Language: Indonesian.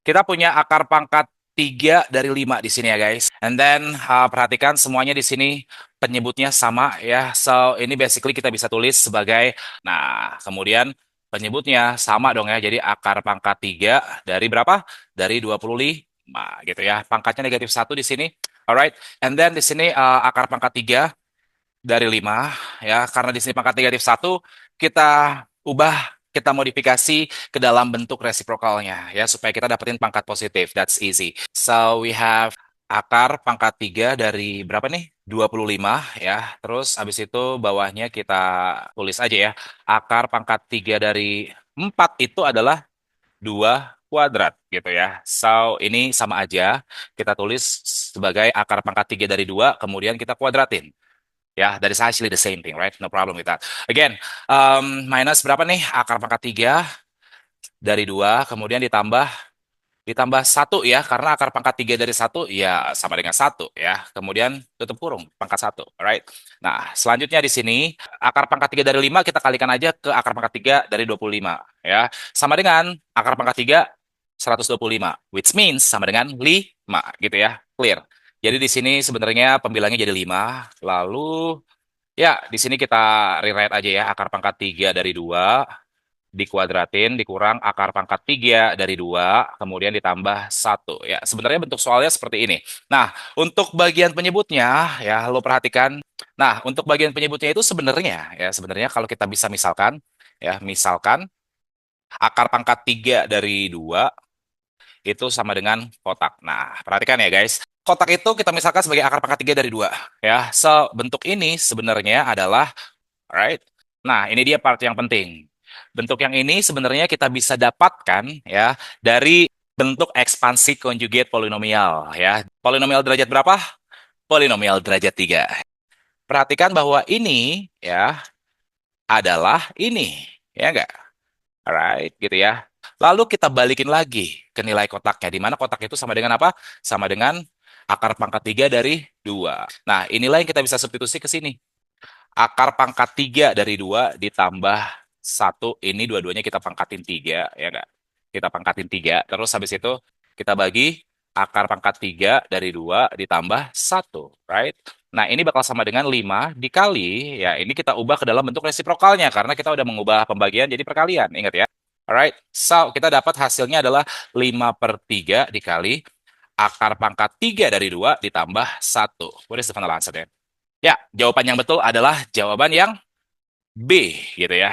kita punya akar pangkat 3 dari 5 di sini ya guys. And then perhatikan semuanya di sini penyebutnya sama ya. So ini basically kita bisa tulis sebagai, nah kemudian penyebutnya sama dong ya. Jadi akar pangkat 3 dari berapa? Dari 25 gitu ya. Pangkatnya negatif 1 di sini. Alright. And then di sini akar pangkat 3 dari 5 ya. Karena di sini pangkat negatif 1 kita ubah, kita modifikasi ke dalam bentuk resiprokalnya ya supaya kita dapetin pangkat positif. That's easy. So we have akar pangkat 3 dari berapa nih? 25 ya. Terus habis itu bawahnya kita tulis aja ya. Akar pangkat 3 dari 4 itu adalah 2 kuadrat gitu ya. So ini sama aja. Kita tulis sebagai akar pangkat 3 dari 2 kemudian kita kuadratin. Ya, that is actually the same thing, right? No problem with that. Again, minus berapa nih? Akar pangkat 3 dari 2, kemudian ditambah 1 ya, karena akar pangkat 3 dari 1 ya sama dengan 1 ya. Kemudian tutup kurung, pangkat 1, alright? Nah, selanjutnya di sini, akar pangkat 3 dari 5 kita kalikan aja ke akar pangkat 3 dari 25 ya. Sama dengan akar pangkat 3 125, which means sama dengan 5 gitu ya. Clear. Jadi di sini sebenarnya pembilangnya jadi 5. Lalu ya, di sini kita rewrite aja ya, akar pangkat 3 dari 2, dikuadratin, dikurang akar pangkat 3 dari 2, kemudian ditambah 1. Ya, sebenarnya bentuk soalnya seperti ini. Nah, untuk bagian penyebutnya, ya, lo perhatikan. Nah, untuk bagian penyebutnya itu sebenarnya, ya, sebenarnya kalau kita bisa misalkan, ya, misalkan akar pangkat 3 dari 2 itu sama dengan kotak. Nah, perhatikan ya guys. Kotak itu kita misalkan sebagai akar pangkat 3 dari 2. Ya, so bentuk ini sebenarnya adalah, alright. Nah, ini dia part yang penting. Bentuk yang ini sebenarnya kita bisa dapatkan ya dari bentuk ekspansi conjugate polinomial ya. Polinomial derajat berapa? Polinomial derajat 3. Perhatikan bahwa ini ya adalah ini, ya enggak? Alright, gitu ya. Lalu kita balikin lagi ke nilai kotaknya, di mana kotak itu sama dengan apa? Sama dengan akar pangkat 3 dari 2. Nah, inilah yang kita bisa substitusi ke sini. Akar pangkat 3 dari 2 ditambah 1, ini dua-duanya kita pangkatin 3, ya enggak? Kita pangkatin 3, terus habis itu kita bagi akar pangkat 3 dari 2 ditambah 1, right? Nah, ini bakal sama dengan 5 dikali, ya ini kita ubah ke dalam bentuk resiprokalnya, karena kita udah mengubah pembagian jadi perkalian, ingat ya? Alright, so kita dapat hasilnya adalah 5 per 3 dikali akar pangkat 3 dari 2 ditambah 1. What is the final answer, then? Ya, jawaban yang betul adalah jawaban yang B gitu ya.